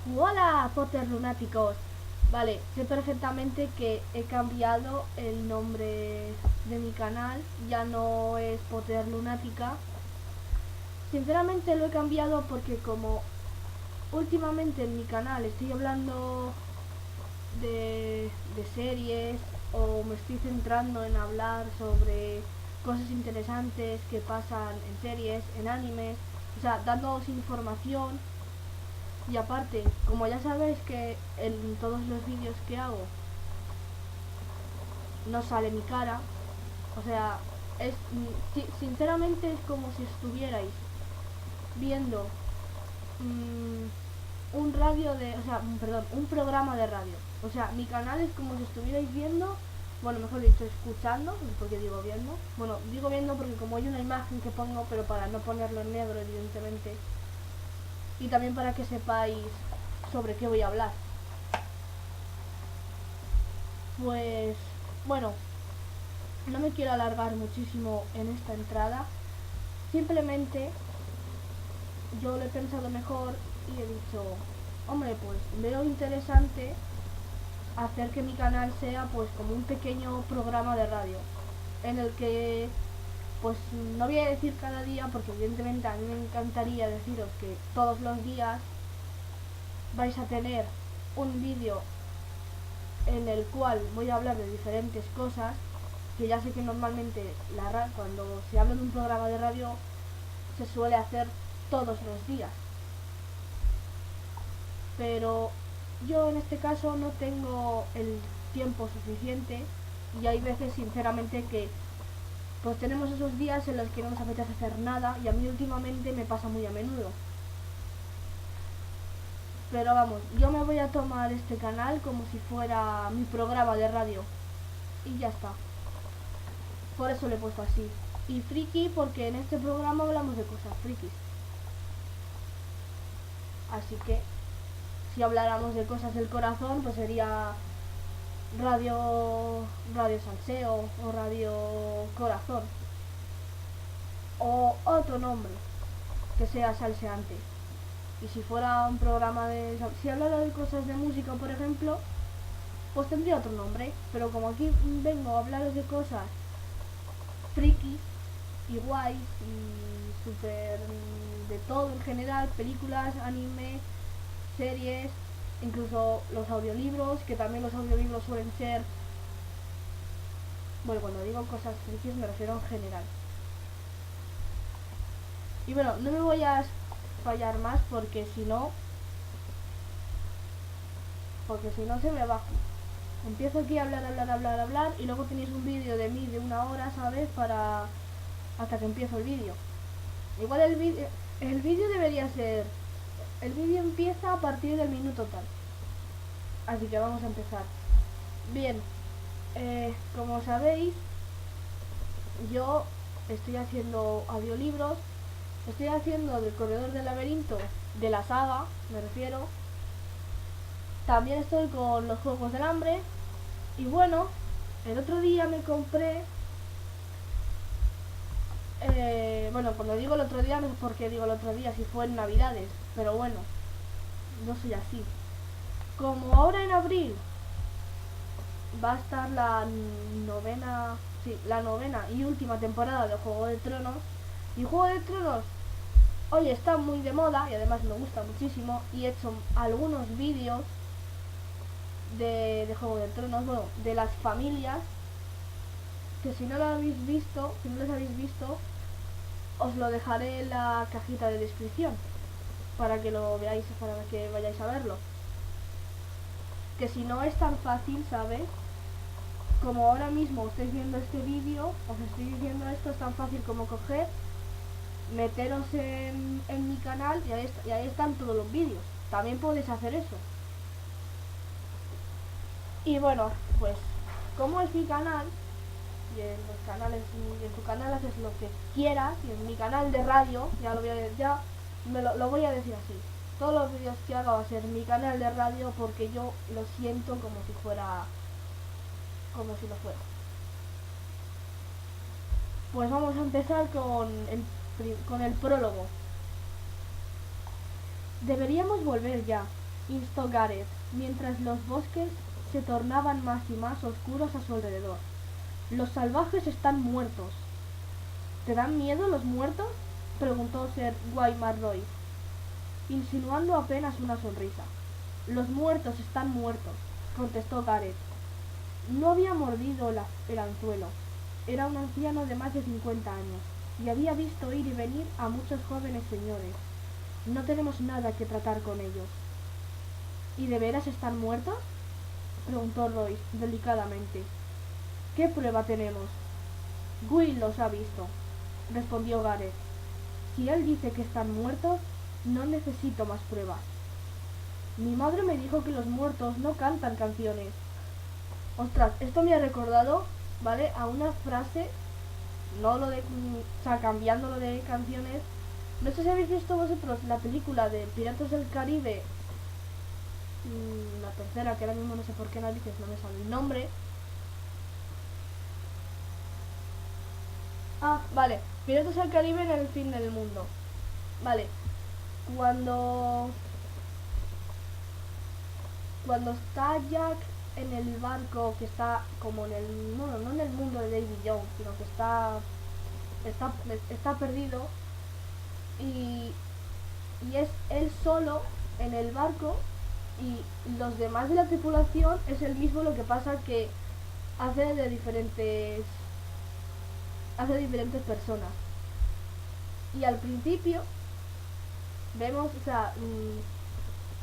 Hola, Potter lunáticos. Vale, sé perfectamente que he cambiado el nombre de mi canal. Ya no es Potter lunática. Sinceramente lo he cambiado porque como últimamente en mi canal estoy hablando de series o me estoy centrando en hablar sobre cosas interesantes que pasan en series, en animes, o sea, dándoos información. Y aparte, como ya sabéis que en todos los vídeos que hago no sale mi cara, o sea, sinceramente es como si estuvierais viendo un radio de, o sea, perdón, un programa de radio. O sea, mi canal es como si estuvierais viendo, bueno, mejor dicho, escuchando, porque digo viendo. Bueno, digo viendo porque como hay una imagen que pongo, pero para no ponerlo en negro, evidentemente. Y también para que sepáis sobre qué voy a hablar. Pues, bueno, no me quiero alargar muchísimo en esta entrada. Simplemente yo lo he pensado mejor y he dicho, hombre, pues veo interesante hacer que mi canal sea pues como un pequeño programa de radio en el que pues no voy a decir cada día porque evidentemente a mí me encantaría deciros que todos los días vais a tener un vídeo en el cual voy a hablar de diferentes cosas que ya sé que normalmente cuando se habla de un programa de radio se suele hacer todos los días, pero yo en este caso no tengo el tiempo suficiente y hay veces sinceramente que pues tenemos esos días en los que no nos apetece hacer nada y a mí últimamente me pasa muy a menudo. Pero vamos, yo me voy a tomar este canal como si fuera mi programa de radio y ya está. Por eso le he puesto así. Y friki porque en este programa hablamos de cosas frikis. Así que si habláramos de cosas del corazón, pues sería radio salseo o radio corazón o otro nombre que sea salseante. Y si fuera un programa de, si hablara de cosas de música, por ejemplo, pues tendría otro nombre. Pero como aquí vengo a hablaros de cosas frikis y guays y super de todo en general, películas, anime, series, incluso los audiolibros, que también los audiolibros suelen ser, bueno, cuando digo cosas frikis me refiero en general. Y bueno, no me voy a fallar más porque si no se me va. Empiezo aquí a hablar y luego tenéis un vídeo de mí de 1 hora, ¿sabes? Para hasta que empiezo el vídeo. Igual el vídeo debería ser, el vídeo empieza a partir del minuto tal. Así que vamos a empezar. Bien, como sabéis, yo estoy haciendo audiolibros. Estoy haciendo del Corredor del Laberinto, de la saga, me refiero. También estoy con los Juegos del Hambre. Y bueno, el otro día me compré... bueno, cuando digo el otro día no sé por qué digo el otro día, si fue en Navidades. Pero bueno, no soy así. Como ahora en abril va a estar la novena y última temporada de Juego de Tronos. Y Juego de Tronos hoy está muy de moda y además me gusta muchísimo. Y he hecho algunos vídeos de Juego de Tronos, bueno, de las familias, que si no lo habéis visto, si no les habéis visto, os lo dejaré en la cajita de descripción para que lo veáis, para que vayáis a verlo. Que si no es tan fácil, ¿sabes? Como ahora mismo estáis viendo este vídeo, os estoy diciendo esto, es tan fácil como coger, meteros en mi canal y ahí están todos los vídeos. También podéis hacer eso. Y bueno, pues como es mi canal, y en los canales y en tu canal haces lo que quieras, y en mi canal de radio ya lo voy a ya lo voy a decir así, todos los vídeos que haga va a ser mi canal de radio porque yo lo siento como si fuera, como si lo fuera. Pues vamos a empezar con el prólogo. Deberíamos volver ya. instó Gareth, mientras los bosques se tornaban más y más oscuros a su alrededor. Los salvajes están muertos. ¿Te dan miedo los muertos?, preguntó Sir Waymar Royce, insinuando apenas una sonrisa. Los muertos están muertos, contestó Gareth. No había mordido el anzuelo. Era un anciano de más de 50 años, y había visto ir y venir a muchos jóvenes señores. No tenemos nada que tratar con ellos. ¿Y de veras están muertos?, preguntó Royce delicadamente. ¿Qué prueba tenemos? Will los ha visto, respondió Gareth. Si él dice que están muertos, no necesito más pruebas. Mi madre me dijo que los muertos no cantan canciones. Ostras, esto me ha recordado, ¿vale?, a una frase, no lo de, o sea, cambiando lo de canciones. No sé si habéis visto vosotros la película de Piratas del Caribe, la tercera, que ahora mismo no sé por qué narices no me sale el nombre. Ah, vale, Piratas del Caribe en el fin del mundo. Vale, cuando está Jack en el barco, que está como en el, bueno, no en el mundo de Davy Jones, sino que está perdido, y es él solo en el barco, y los demás de la tripulación es el mismo, lo que pasa que hace de diferentes personas. Y al principio vemos, o sea,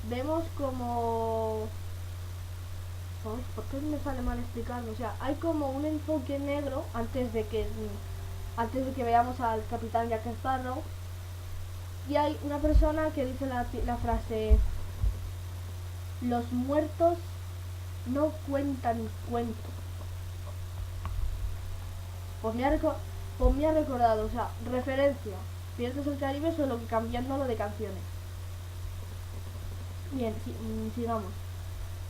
vemos como... ¿Por qué me sale mal explicarlo? O sea, hay como un enfoque negro antes de que veamos al capitán Jack Sparrow, y hay una persona que dice la frase: los muertos no cuentan cuentos. Pues me ha recordado, o sea, referencia Piratas del Caribe, solo que cambiándolo de canciones. Bien, sigamos.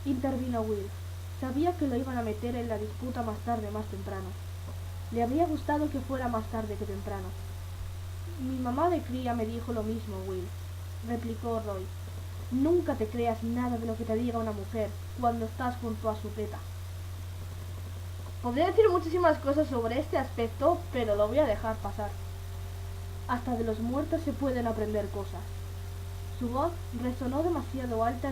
Intervino Will. Sabía que lo iban a meter en la disputa más tarde, más temprano. Le habría gustado que fuera más tarde que temprano. Mi mamá de cría me dijo lo mismo, Will, replicó Roy. Nunca te creas nada de lo que te diga una mujer cuando estás junto a su teta. Podría decir muchísimas cosas sobre este aspecto, pero lo voy a dejar pasar. Hasta de los muertos se pueden aprender cosas. Su voz resonó demasiado alta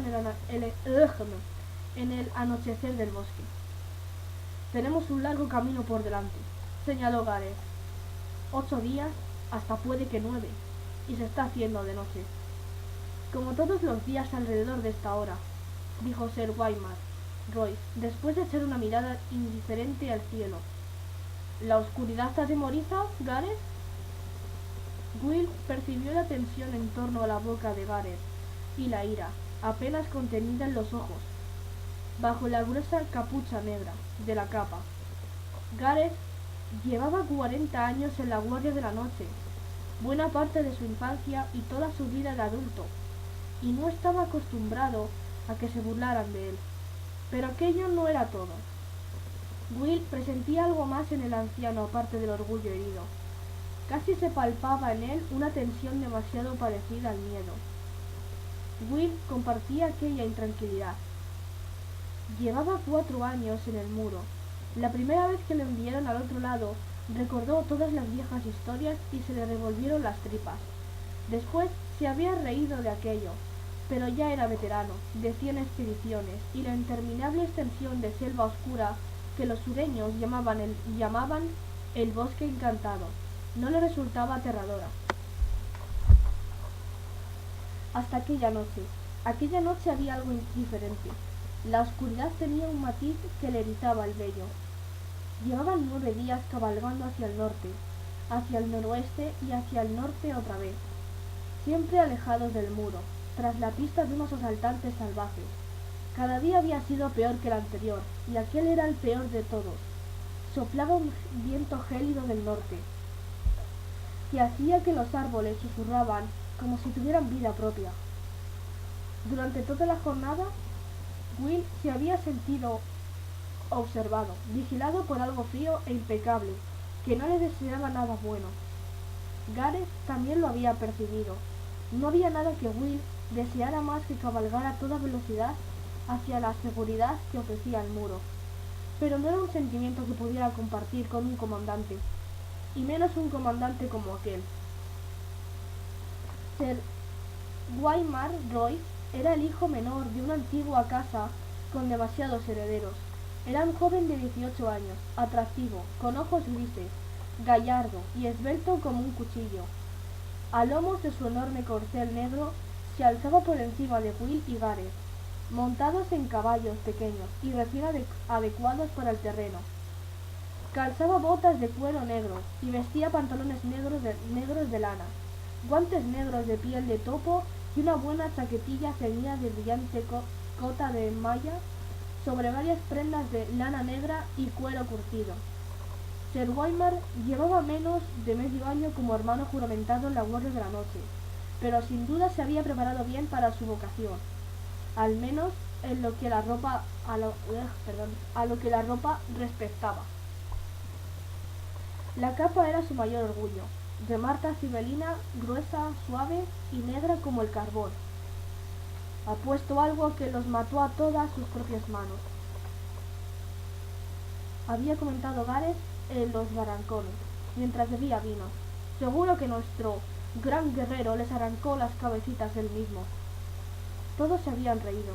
en el anochecer del bosque. Tenemos un largo camino por delante, señaló Gareth. 8 días, hasta puede que 9, y se está haciendo de noche. Como todos los días alrededor de esta hora, dijo Sir Waymar Royce, después de echar una mirada indiferente al cielo. ¿La oscuridad te atemoriza, Gareth? Will percibió la tensión en torno a la boca de Gareth y la ira, apenas contenida en los ojos, bajo la gruesa capucha negra de la capa. Gareth llevaba 40 años en la guardia de la noche, buena parte de su infancia y toda su vida de adulto, y no estaba acostumbrado a que se burlaran de él. Pero aquello no era todo. Will presentía algo más en el anciano aparte del orgullo herido. Casi se palpaba en él una tensión demasiado parecida al miedo. Will compartía aquella intranquilidad. Llevaba 4 años en el muro. La primera vez que lo enviaron al otro lado, recordó todas las viejas historias y se le revolvieron las tripas. Después se había reído de aquello, pero ya era veterano, de 100 expediciones, y la interminable extensión de selva oscura que los sureños llamaban el bosque encantado no le resultaba aterradora. Hasta aquella noche. Aquella noche había algo diferente. La oscuridad tenía un matiz que le erizaba el vello. Llevaban 9 días cabalgando hacia el norte, hacia el noroeste y hacia el norte otra vez, siempre alejados del muro, tras la pista de unos asaltantes salvajes. Cada día había sido peor que el anterior, y aquel era el peor de todos. Soplaba un viento gélido del norte, que hacía que los árboles susurraban como si tuvieran vida propia. Durante toda la jornada, Will se había sentido observado, vigilado por algo frío e impecable, que no le deseaba nada bueno. Gareth también lo había percibido. No había nada que Will deseara más que cabalgar a toda velocidad hacia la seguridad que ofrecía el muro. Pero no era un sentimiento que pudiera compartir con un comandante, y menos un comandante como aquel. Sir Waymar Royce era el hijo menor de una antigua casa con demasiados herederos. Era un joven de 18 años, atractivo, con ojos grises, gallardo y esbelto como un cuchillo. A lomos de su enorme corcel negro se alzaba por encima de Will y Gareth, montados en caballos pequeños y recién adecuados para el terreno. Calzaba botas de cuero negro y vestía pantalones negros de lana, guantes negros de piel de topo y una buena chaquetilla ceñida de brillante cota de malla sobre varias prendas de lana negra y cuero curtido. Sir Waymar llevaba menos de medio año como hermano juramentado en la Guardia de la Noche, pero sin duda se había preparado bien para su vocación, al menos en lo que la ropa a lo que la ropa respectaba. La capa era su mayor orgullo, de marta cibelina, gruesa, suave y negra como el carbón. Ha puesto algo que los mató a todas sus propias manos, había comentado Gareth en los barrancones, mientras bebía vino. Seguro que nuestro gran guerrero les arrancó las cabecitas él mismo. Todos se habían reído.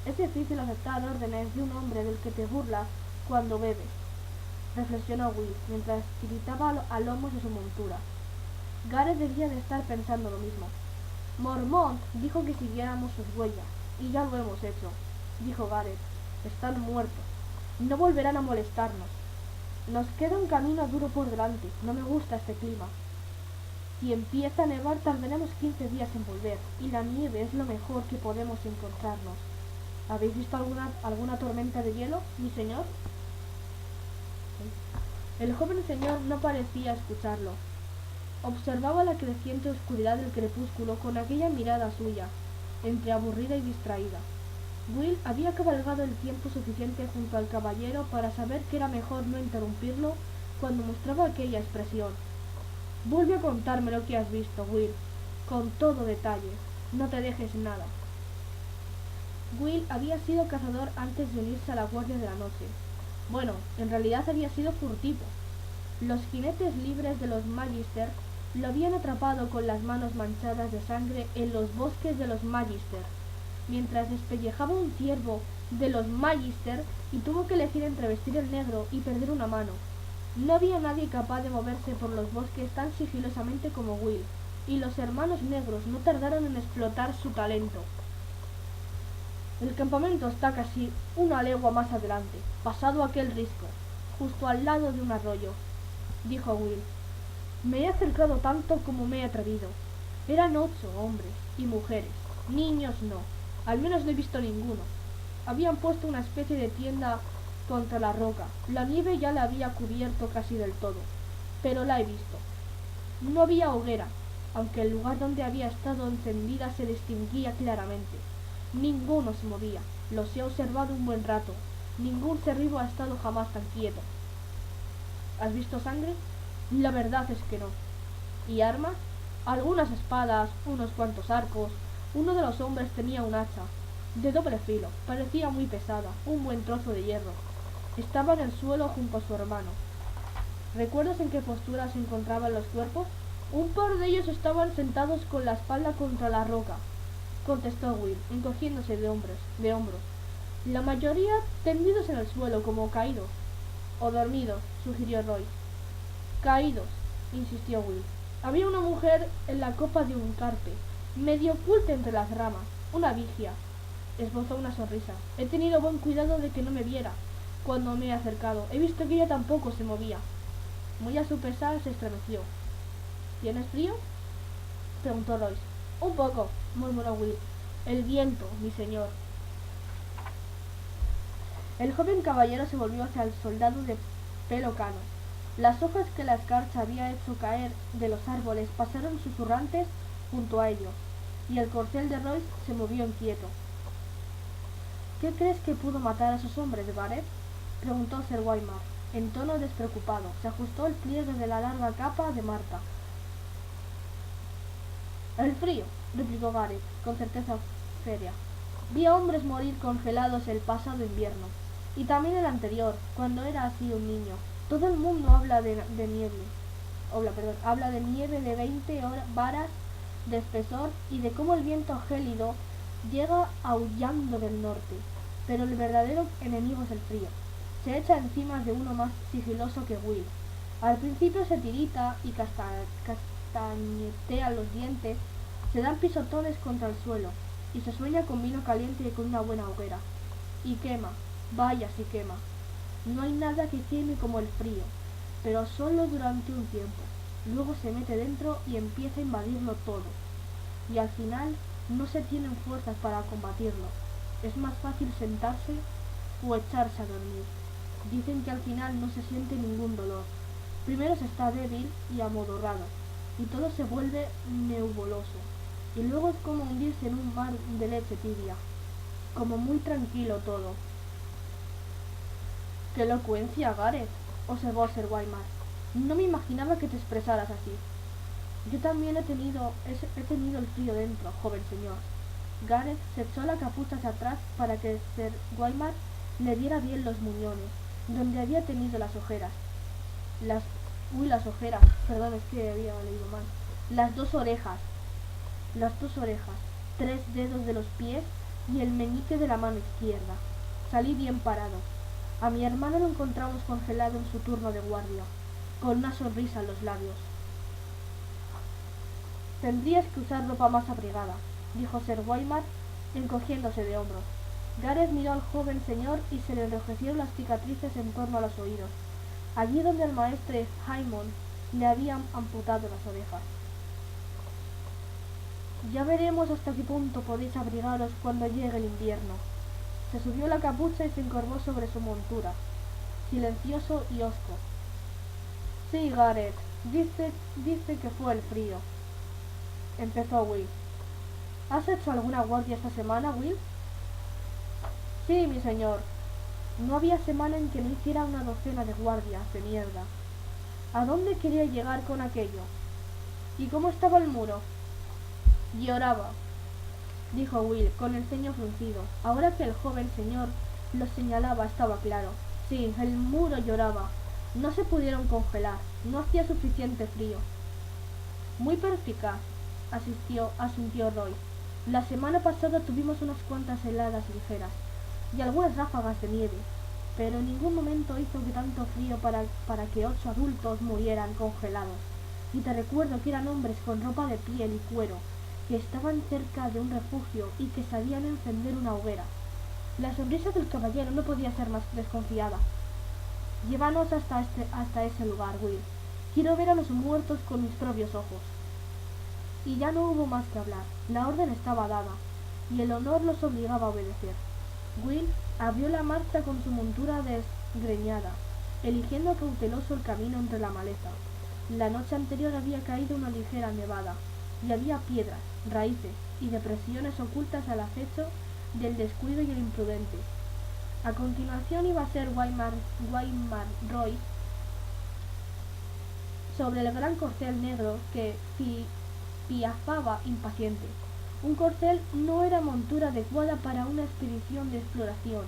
Es difícil aceptar órdenes de un hombre del que te burlas cuando bebes, reflexionó Will, mientras tiritaba a lomos de su montura. Gareth debía de estar pensando lo mismo. Mormont dijo que siguiéramos sus huellas, y ya lo hemos hecho, dijo Gareth. Están muertos. No volverán a molestarnos. Nos queda un camino duro por delante. No me gusta este clima. Si empieza a nevar tardaremos 15 días en volver, y la nieve es lo mejor que podemos encontrarnos. ¿Habéis visto alguna tormenta de hielo, mi señor? El joven señor no parecía escucharlo. Observaba la creciente oscuridad del crepúsculo con aquella mirada suya, entre aburrida y distraída. Will había cabalgado el tiempo suficiente junto al caballero para saber que era mejor no interrumpirlo cuando mostraba aquella expresión. Vuelve a contarme lo que has visto, Will, con todo detalle. No te dejes nada. Will había sido cazador antes de unirse a la Guardia de la Noche. Bueno, en realidad había sido furtivo. Los jinetes libres de los Magister lo habían atrapado con las manos manchadas de sangre en los bosques de los Magister, mientras despellejaba un ciervo de los Magister y tuvo que elegir entre vestir el negro y perder una mano. No había nadie capaz de moverse por los bosques tan sigilosamente como Will, y los hermanos negros no tardaron en explotar su talento. El campamento está casi una legua más adelante, pasado aquel risco, justo al lado de un arroyo, dijo Will. Me he acercado tanto como me he atrevido. Eran 8 hombres y mujeres, niños no. Al menos no he visto ninguno. Habían puesto una especie de tienda contra la roca. La nieve ya la había cubierto casi del todo, pero la he visto. No había hoguera, aunque el lugar donde había estado encendida se distinguía claramente. Ninguno se movía. Los he observado un buen rato. Ningún ser vivo ha estado jamás tan quieto. ¿Has visto sangre? La verdad es que no. ¿Y armas? Algunas espadas, unos cuantos arcos. Uno de los hombres tenía un hacha, de doble filo, parecía muy pesada, un buen trozo de hierro. Estaba en el suelo junto a su hermano. ¿Recuerdas en qué postura se encontraban los cuerpos? Un par de ellos estaban sentados con la espalda contra la roca, contestó Will, encogiéndose de hombros. La mayoría tendidos en el suelo como caídos. O dormidos, sugirió Roy. Caídos, insistió Will. Había una mujer en la copa de un carpe, medio oculta entre las ramas, una vigia. Esbozó una sonrisa. He tenido buen cuidado de que no me viera. Cuando me he acercado, he visto que ella tampoco se movía. Muy a su pesar se estremeció. ¿Tienes frío?, preguntó Royce. Un poco, murmuró Will. El viento, mi señor. El joven caballero se volvió hacia el soldado de pelo cano. Las hojas que la escarcha había hecho caer de los árboles pasaron susurrantes junto a ellos, y el corcel de Royce se movió inquieto. ¿Qué crees que pudo matar a esos hombres, Gareth?, preguntó Sir Waymar, en tono despreocupado. Se ajustó el pliegue de la larga capa de Marta. El frío, replicó Gareth, con certeza férrea. Vi a hombres morir congelados el pasado invierno, y también el anterior, cuando era así un niño. Todo el mundo habla de nieve. Habla de nieve de 20 varas de espesor y de cómo el viento gélido llega aullando del norte. Pero el verdadero enemigo es el frío. Se echa encima de uno más sigiloso que Will. Al principio se tirita y castañetea los dientes, se dan pisotones contra el suelo, y se sueña con vino caliente y con una buena hoguera. Y quema, vaya si quema. No hay nada que queme como el frío, pero solo durante un tiempo. Luego se mete dentro y empieza a invadirlo todo. Y al final no se tienen fuerzas para combatirlo. Es más fácil sentarse o echarse a dormir. Dicen que al final no se siente ningún dolor. Primero se está débil y amodorrado, y todo se vuelve nebuloso. Y luego es como hundirse en un mar de leche tibia. Como muy tranquilo todo. ¡Qué elocuencia, Gareth!, observó Sir Waymar. No me imaginaba que te expresaras así. Yo también he tenido el frío dentro, joven señor. Gareth se echó la capucha hacia atrás para que Sir Waymar le diera bien los muñones, donde había tenido las ojeras. Las ojeras, perdón, es que había leído mal. Las dos orejas, 3 dedos de los pies y el meñique de la mano izquierda. Salí bien parado. A mi hermano lo encontramos congelado en su turno de guardia, con una sonrisa en los labios. Tendrías que usar ropa más abrigada, dijo Sir Waymar, encogiéndose de hombros. Gareth miró al joven señor y se le enrojecieron las cicatrices en torno a los oídos, allí donde el maestre Haymond le había amputado las orejas. Ya veremos hasta qué punto podéis abrigaros cuando llegue el invierno. Se subió la capucha y se encorvó sobre su montura, silencioso y hosco. Sí, Gareth, dice que fue el frío, empezó Will. ¿Has hecho alguna guardia esta semana, Will? Sí, mi señor. No había semana en que no hiciera una docena de guardias de mierda. ¿A dónde quería llegar con aquello? ¿Y cómo estaba el muro? Lloraba, dijo Will, con el ceño fruncido. Ahora que el joven señor lo señalaba estaba claro. Sí, el muro lloraba. No se pudieron congelar. No hacía suficiente frío. Muy perspicaz, asintió Roy. La semana pasada tuvimos unas cuantas heladas ligeras y algunas ráfagas de nieve, pero en ningún momento hizo que tanto frío para que 8 adultos murieran congelados. Y te recuerdo que eran hombres con ropa de piel y cuero, que estaban cerca de un refugio y que sabían encender una hoguera. La sonrisa del caballero no podía ser más desconfiada. Llévanos hasta ese lugar, Will. Quiero ver a los muertos con mis propios ojos. Y ya no hubo más que hablar. La orden estaba dada, y el honor los obligaba a obedecer. Will abrió la marcha con su montura desgreñada, eligiendo cauteloso el camino entre la maleza. La noche anterior había caído una ligera nevada, y había piedras, raíces y depresiones ocultas al acecho del descuido y el imprudente. A continuación iba a ser Waymar Roy sobre el gran corcel negro que piafaba impaciente. Un corcel no era montura adecuada para una expedición de exploración,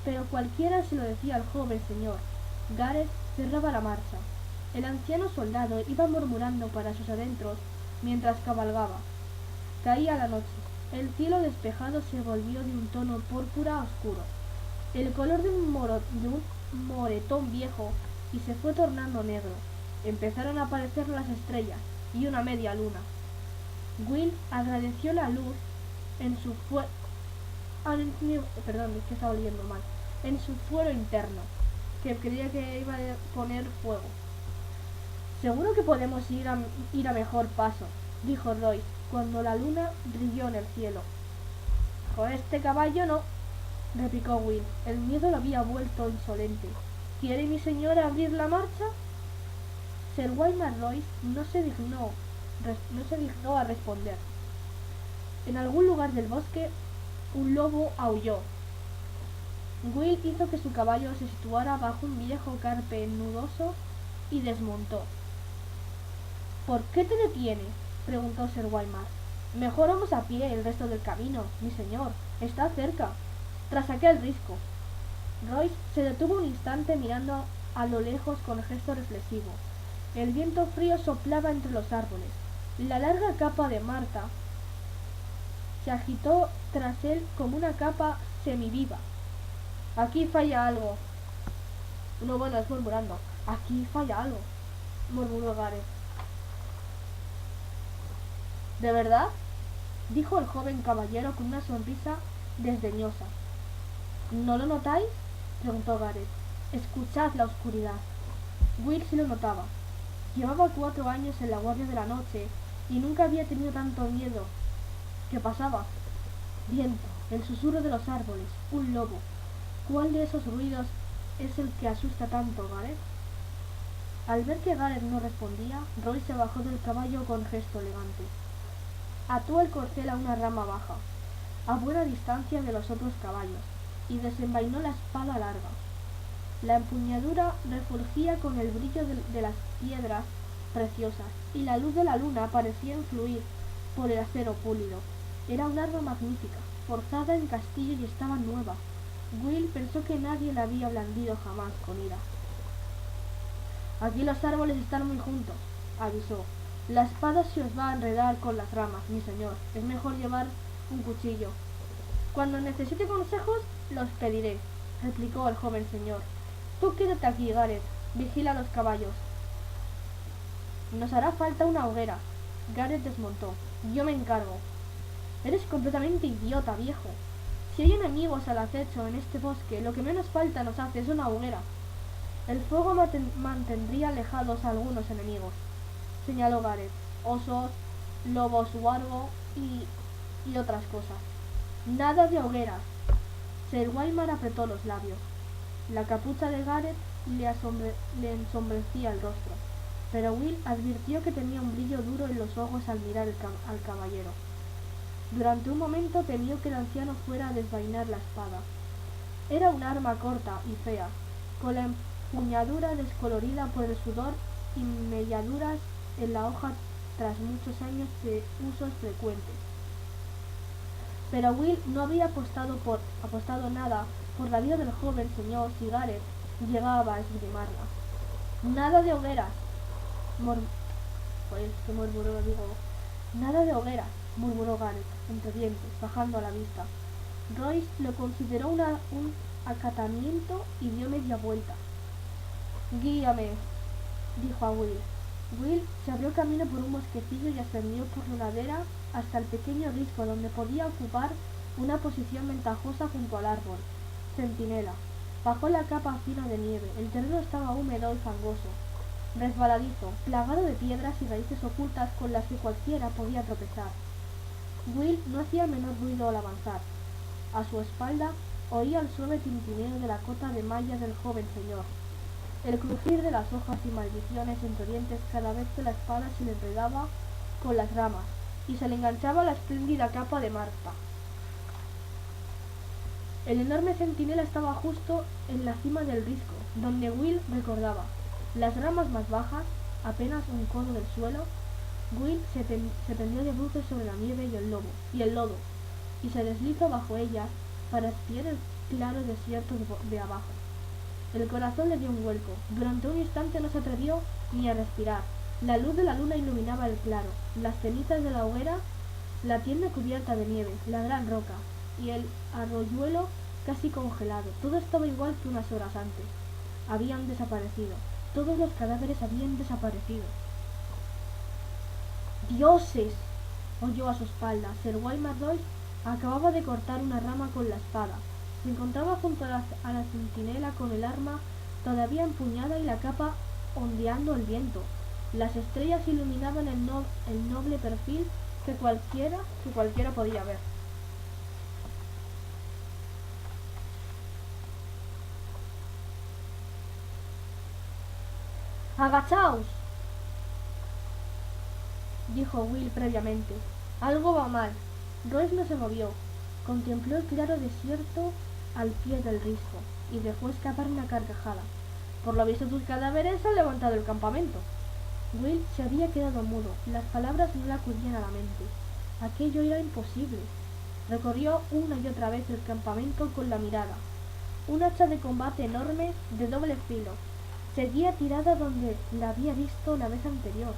pero cualquiera se lo decía al joven señor. Gareth cerraba la marcha. El anciano soldado iba murmurando para sus adentros mientras cabalgaba. Caía la noche. El cielo despejado se volvió de un tono púrpura oscuro, el color de un moretón viejo, y se fue tornando negro. Empezaron a aparecer las estrellas y una media luna. Will agradeció la luz en su fuero interno, que creía que iba a poner fuego. Seguro que podemos ir a mejor paso, dijo Roy, cuando la luna brilló en el cielo. Con este caballo no, replicó Will. El miedo lo había vuelto insolente. ¿Quiere mi señora abrir la marcha? Sir Waymar Royce no se dignó a responder. En algún lugar del bosque un lobo aulló. Will hizo que su caballo se situara bajo un viejo carpe nudoso y desmontó. ¿Por qué te detiene?, preguntó Sir Waymar. Mejor vamos a pie el resto del camino, mi señor. Está cerca. Tras aquel risco. Royce se detuvo un instante mirando a lo lejos con gesto reflexivo. El viento frío soplaba entre los árboles. La larga capa de Marta se agitó tras él como una capa semiviva. Aquí falla algo. No, bueno, es murmurando. Aquí falla algo, murmuró Gareth. ¿De verdad? Dijo el joven caballero con una sonrisa desdeñosa. ¿No lo notáis? Preguntó Gareth. Escuchad la oscuridad. Will sí lo notaba. Llevaba 4 años en la guardia de la noche y nunca había tenido tanto miedo. ¿Qué pasaba? Viento, el susurro de los árboles, un lobo. ¿Cuál de esos ruidos es el que asusta tanto, Gareth? Al ver que Gareth no respondía, Roy se bajó del caballo con gesto elegante. Ató el corcel a una rama baja, a buena distancia de los otros caballos, y desenvainó la espada larga. La empuñadura refulgía con el brillo de las piedras preciosas, y la luz de la luna parecía influir por el acero pulido. Era un arma magnífica, forzada en castillo y estaba nueva. Will pensó que nadie la había blandido jamás con ira. Aquí los árboles están muy juntos, avisó. La espada se os va a enredar con las ramas, mi señor. Es mejor llevar un cuchillo. Cuando necesite consejos, los pediré, replicó el joven señor. Tú quédate aquí, Gareth. Vigila los caballos. Nos hará falta una hoguera. Gareth desmontó. Yo me encargo. Eres completamente idiota, viejo. Si hay enemigos al acecho en este bosque, lo que menos falta nos hace es una hoguera. El fuego mantendría alejados a algunos enemigos, señaló Gareth. Osos, lobos huargo y otras cosas. Nada de hogueras. Sir Waymar apretó los labios. La capucha de Gareth le ensombrecía el rostro, pero Will advirtió que tenía un brillo duro en los ojos al mirar al caballero. Durante un momento temió que el anciano fuera a desvainar la espada. Era un arma corta y fea, con la empuñadura descolorida por el sudor y melladuras en la hoja tras muchos años de usos frecuentes. Pero Will no había apostado nada por la vida del joven señor si Gareth llegaba a esgrimarla. Nada de hogueras, nada de hogueras, murmuró Gareth, entre dientes, bajando a la vista. Royce lo consideró un acatamiento y dio media vuelta. Guíame, dijo a Will. Will se abrió camino por un bosquecillo y ascendió por la ladera hasta el pequeño risco donde podía ocupar una posición ventajosa junto al árbol. Centinela. Bajó la capa fina de nieve. El terreno estaba húmedo y fangoso, resbaladizo, plagado de piedras y raíces ocultas con las que cualquiera podía tropezar. Will no hacía el menor ruido al avanzar. A su espalda oía el suave tintineo de la cota de malla del joven señor, el crujir de las hojas y maldiciones entre dientes cada vez que la espada se le enredaba con las ramas y se le enganchaba la espléndida capa de Marta. El enorme centinela estaba justo en la cima del risco, donde Will recordaba. Las ramas más bajas, apenas un codo del suelo, Will se tendió de bruces sobre la nieve y el lodo, y se deslizó bajo ellas para espiar el claro desierto de abajo. El corazón le dio un vuelco. Durante un instante no se atrevió ni a respirar. La luz de la luna iluminaba el claro, las cenizas de la hoguera, la tienda cubierta de nieve, la gran roca y el arroyuelo casi congelado. Todo estaba igual que unas horas antes. Habían desaparecido. Todos los cadáveres habían desaparecido. ¡Dioses!, oyó a su espalda. Sir Waymar Royce acababa de cortar una rama con la espada. Se encontraba junto a la centinela con el arma todavía empuñada y la capa ondeando el viento. Las estrellas iluminaban el noble perfil que cualquiera podía ver. ¡Agachaos!, dijo Will previamente. Algo va mal. Royce no se movió. Contempló el claro desierto al pie del risco y dejó escapar una carcajada. Por lo visto tus cadáveres han levantado el campamento. Will se había quedado mudo. Las palabras no le acudían a la mente. Aquello era imposible. Recorrió una y otra vez el campamento con la mirada. Un hacha de combate enorme de doble filo seguía tirada donde la había visto la vez anterior.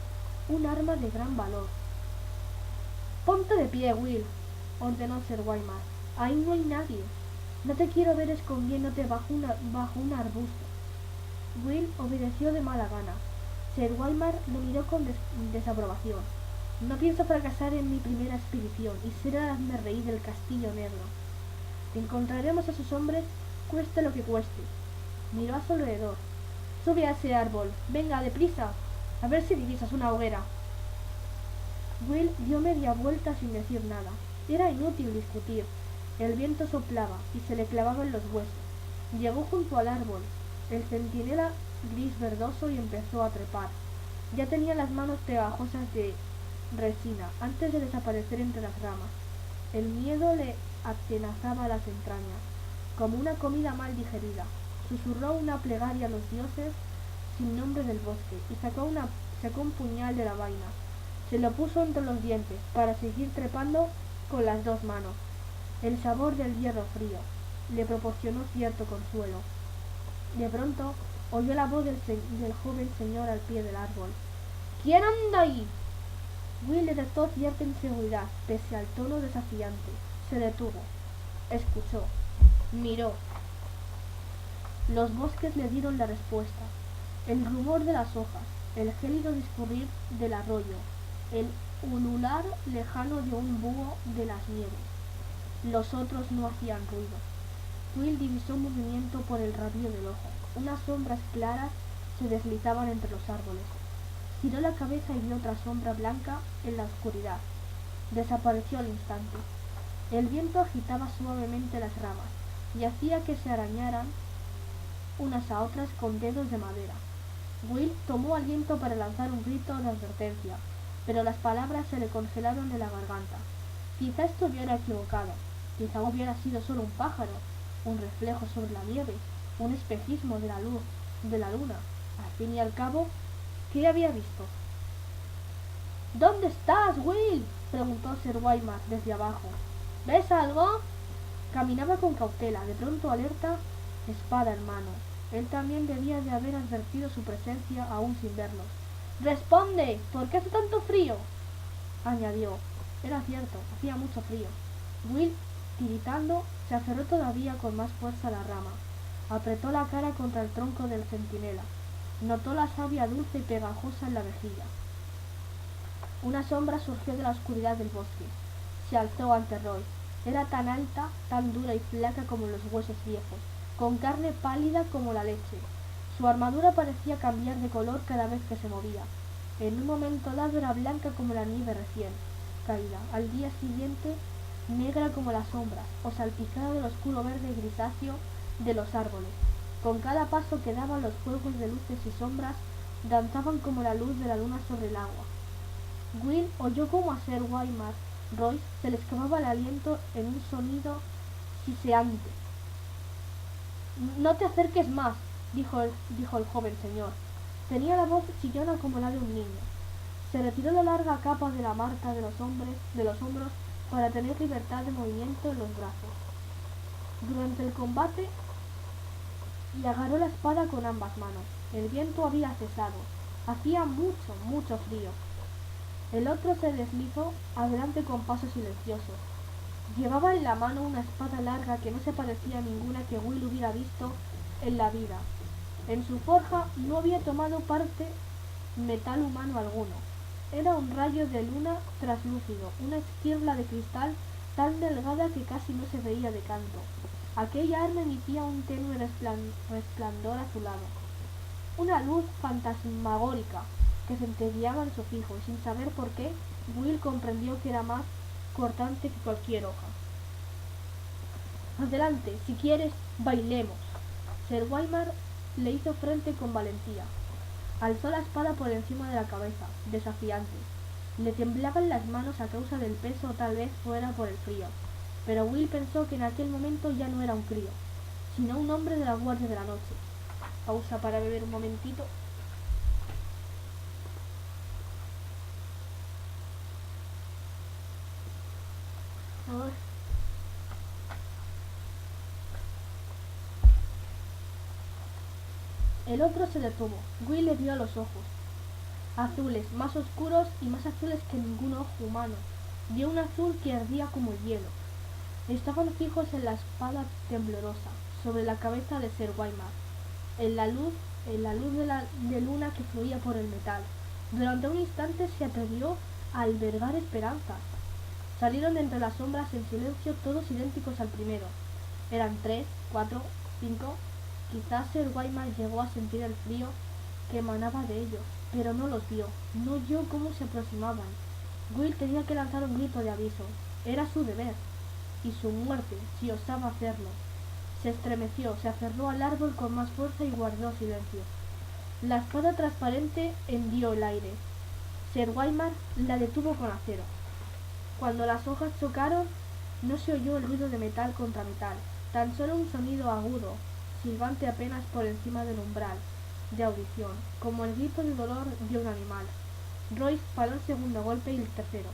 Un arma de gran valor. Ponte de pie, Will, ordenó Sir Walmart. Ahí no hay nadie. No te quiero ver escondiéndote bajo un arbusto. Will obedeció de mala gana. Sir Walmart lo miró con desaprobación. No pienso fracasar en mi primera expedición y ser el hazmerreír del Castillo Negro. Encontraremos a esos hombres, cueste lo que cueste. Miró a su alrededor. Sube a ese árbol. Venga, deprisa. A ver si divisas una hoguera. Will dio media vuelta sin decir nada. Era inútil discutir. El viento soplaba y se le clavaba en los huesos. Llegó junto al árbol, el centinela gris verdoso, y empezó a trepar. Ya tenía las manos pegajosas de resina antes de desaparecer entre las ramas. El miedo le atenazaba las entrañas, como una comida mal digerida. Susurró una plegaria a los dioses sin nombre del bosque y sacó un puñal de la vaina. Se lo puso entre los dientes para seguir trepando con las dos manos. El sabor del hierro frío le proporcionó cierto consuelo. De pronto oyó la voz del joven señor al pie del árbol. ¿Quién anda ahí? Will detectó cierta inseguridad, pese al tono desafiante. Se detuvo. Escuchó. Miró. Los bosques le dieron la respuesta. El rumor de las hojas, el gélido discurrir del arroyo, el ulular lejano de un búho de las nieves. Los otros no hacían ruido. Will divisó un movimiento por el rabillo del ojo. Unas sombras claras se deslizaban entre los árboles. Giró la cabeza y vio otra sombra blanca en la oscuridad. Desapareció al instante. El viento agitaba suavemente las ramas y hacía que se arañaran unas a otras con dedos de madera. Will tomó aliento para lanzar un grito de advertencia, pero las palabras se le congelaron en la garganta. Quizá estuviera equivocado. Quizá hubiera sido solo un pájaro, un reflejo sobre la nieve, un espejismo de la luz de la luna. Al fin y al cabo, ¿qué había visto? ¿Dónde estás, Will? Preguntó Sir Walmart desde abajo. ¿Ves algo? Caminaba con cautela, de pronto alerta, espada en mano. Él también debía de haber advertido su presencia aún sin verlos. ¡Responde! ¿Por qué hace tanto frío? Añadió. Era cierto, hacía mucho frío. Will, tiritando, se aferró todavía con más fuerza a la rama. Apretó la cara contra el tronco del centinela. Notó la savia dulce y pegajosa en la mejilla. Una sombra surgió de la oscuridad del bosque. Se alzó ante Roy. Era tan alta, tan dura y flaca como los huesos viejos, con carne pálida como la leche. Su armadura parecía cambiar de color cada vez que se movía. En un momento dado era blanca como la nieve recién caída. Al día siguiente, negra como las sombras, o salpicada del oscuro verde grisáceo de los árboles. Con cada paso que daba, los juegos de luces y sombras danzaban como la luz de la luna sobre el agua. Will oyó como a Sir Walmart Royce se le escapaba el aliento en un sonido siseante. «No te acerques más», dijo el joven señor. Tenía la voz chillona como la de un niño. Se retiró la larga capa de la marca de los hombros para tener libertad de movimiento en los brazos. Durante el combate y agarró la espada con ambas manos. El viento había cesado. Hacía mucho, mucho frío. El otro se deslizó adelante con paso silencioso. Llevaba en la mano una espada larga que no se parecía a ninguna que Will hubiera visto en la vida. En su forja no había tomado parte metal humano alguno. Era un rayo de luna traslúcido, una esquirla de cristal tan delgada que casi no se veía de canto. Aquella arma emitía un tenue resplandor azulado, una luz fantasmagórica que centelleaba en su fijo, y sin saber por qué, Will comprendió que era más cortante que cualquier hoja. «Adelante, si quieres, bailemos». Sir Walmart le hizo frente con valentía. Alzó la espada por encima de la cabeza, desafiante. Le temblaban las manos a causa del peso, o tal vez fuera por el frío. Pero Will pensó que en aquel momento ya no era un crío, sino un hombre de la Guardia de la Noche. Pausa para beber un momentito. El otro se detuvo. Will le vio los ojos. Azules, más oscuros y más azules que ningún ojo humano. Vio un azul que ardía como el hielo. Estaban fijos en la espada temblorosa, sobre la cabeza de Sir Waymar, en la luz de luna que fluía por el metal. Durante un instante se atrevió a albergar esperanzas. Salieron de entre las sombras en silencio, todos idénticos al primero. Eran 3, 4, 5. Quizás Sir Waymar llegó a sentir el frío que emanaba de ellos, pero no los vio, no oyó cómo se aproximaban. Will tenía que lanzar un grito de aviso. Era su deber y su muerte si osaba hacerlo. Se estremeció, se aferró al árbol con más fuerza y guardó silencio. La espada transparente hendió el aire. Sir Waymar la detuvo con acero. Cuando las hojas chocaron, no se oyó el ruido de metal contra metal, tan solo un sonido agudo, silbante apenas por encima del umbral de audición, como el grito de dolor de un animal. Royce paró el segundo golpe y el tercero,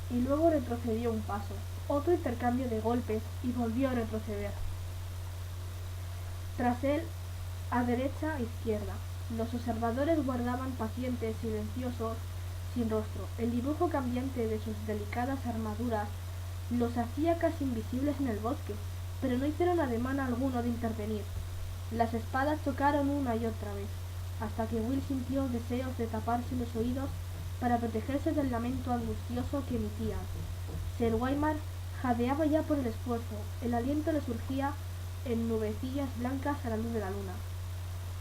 y luego retrocedió un paso. Otro intercambio de golpes y volvió a retroceder. Tras él, a derecha e izquierda, los observadores guardaban pacientes, silenciosos, sin rostro. El dibujo cambiante de sus delicadas armaduras los hacía casi invisibles en el bosque, pero no hicieron ademán alguno de intervenir. Las espadas chocaron una y otra vez, hasta que Will sintió deseos de taparse los oídos para protegerse del lamento angustioso que emitían. Sir Waymar jadeaba ya por el esfuerzo, el aliento le surgía en nubecillas blancas a la luz de la luna.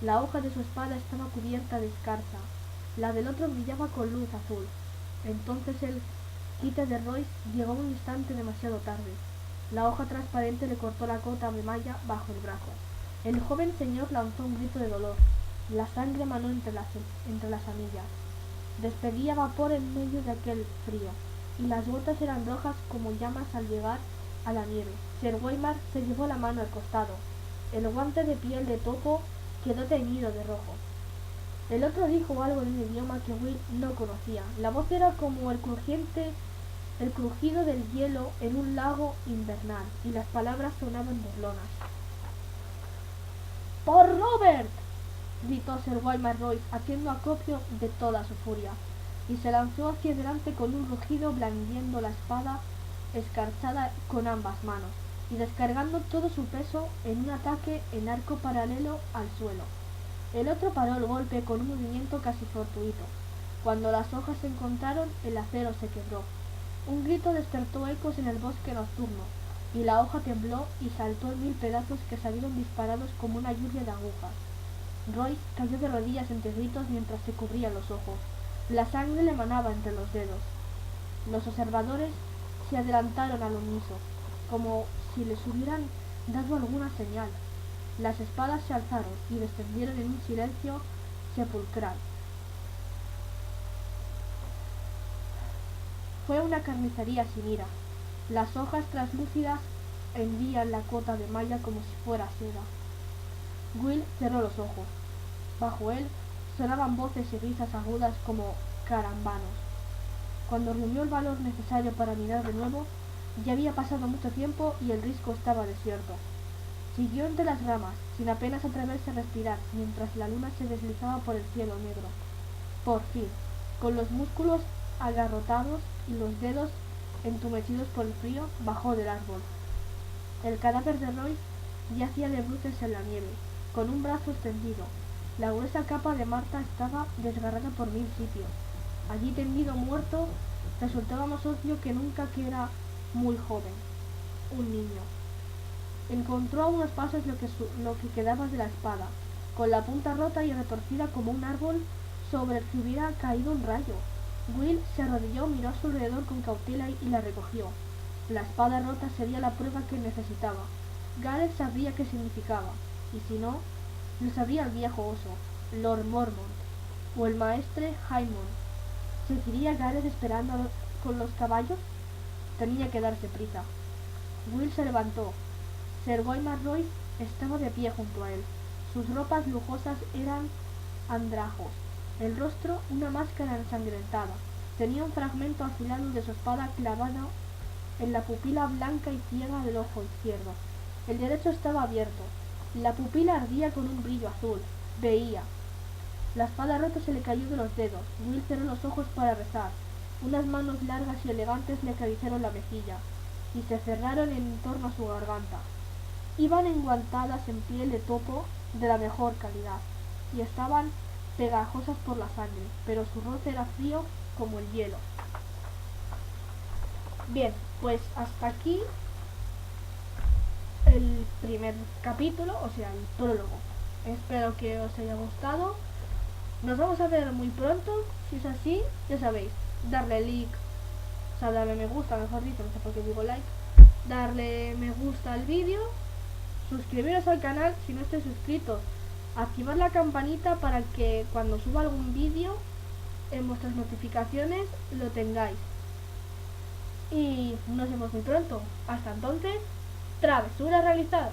La hoja de su espada estaba cubierta de escarcha, la del otro brillaba con luz azul. Entonces el quite de Royce llegó un instante demasiado tarde. La hoja transparente le cortó la cota de malla bajo el brazo. El joven señor lanzó un grito de dolor. La sangre manó entre las anillas. Despedía vapor en medio de aquel frío, y las gotas eran rojas como llamas al llegar a la nieve. Sir Waymar se llevó la mano al costado. El guante de piel de topo quedó teñido de rojo. El otro dijo algo en un idioma que Will no conocía. La voz era como el crujido del hielo en un lago invernal, y las palabras sonaban burlonas. ¡Por Robert!, gritó Sir Waymar Royce, haciendo acopio de toda su furia, y se lanzó hacia adelante con un rugido, blandiendo la espada escarchada con ambas manos, y descargando todo su peso en un ataque en arco paralelo al suelo. El otro paró el golpe con un movimiento casi fortuito. Cuando las hojas se encontraron, el acero se quebró. Un grito despertó ecos en el bosque nocturno, y la hoja tembló y saltó en 1000 pedazos que salieron disparados como una lluvia de agujas. Royce cayó de rodillas entre gritos mientras se cubría los ojos. La sangre le manaba entre los dedos. Los observadores se adelantaron al unísono, como si les hubieran dado alguna señal. Las espadas se alzaron y descendieron en un silencio sepulcral. Fue una carnicería sin ira. Las hojas translúcidas hendían la cota de malla como si fuera seda. Will cerró los ojos. Bajo él sonaban voces y risas agudas como carambanos. Cuando reunió el valor necesario para mirar de nuevo, ya había pasado mucho tiempo y el risco estaba desierto. Siguió entre las ramas, sin apenas atreverse a respirar, mientras la luna se deslizaba por el cielo negro. Por fin, con los músculos agarrotados y los dedos entumecidos por el frío, bajó del árbol. El cadáver de Royce yacía de bruces en la nieve, con un brazo extendido. La gruesa capa de Marta estaba desgarrada por 1000 sitios. Allí tendido muerto, resultaba más obvio que nunca que era muy joven, un niño. Encontró a unos pasos lo que quedaba de la espada, con la punta rota y retorcida como un árbol sobre el que hubiera caído un rayo. Will se arrodilló, miró a su alrededor con cautela y la recogió. La espada rota sería la prueba que necesitaba. Gareth sabría qué significaba, y si no, lo sabría el viejo oso, Lord Mormont, o el maestre Haymond. ¿Seguiría Gareth esperando con los caballos? Tenía que darse prisa. Will se levantó. Sir Waymar Royce estaba de pie junto a él. Sus ropas lujosas eran andrajos, el rostro una máscara ensangrentada. Tenía un fragmento afilado de su espada clavado en la pupila blanca y ciega del ojo izquierdo. El derecho estaba abierto. La pupila ardía con un brillo azul. Veía. La espada rota se le cayó de los dedos. Will cerró los ojos para rezar. Unas manos largas y elegantes le acariciaron la mejilla y se cerraron en torno a su garganta. Iban enguantadas en piel de topo de la mejor calidad y estaban pegajosas por la sangre, pero su roce era frío como el hielo. Bien, pues hasta aquí el primer capítulo, o sea, el prólogo. Espero que os haya gustado. Nos vamos a ver muy pronto. Si es así, ya sabéis, darle like, o sea, darle me gusta, mejor dicho, no sé por qué digo like, darle me gusta al vídeo, suscribiros al canal si no estáis suscritos, activar la campanita para que cuando suba algún vídeo en vuestras notificaciones lo tengáis. Y nos vemos muy pronto. Hasta entonces, travesura realizada.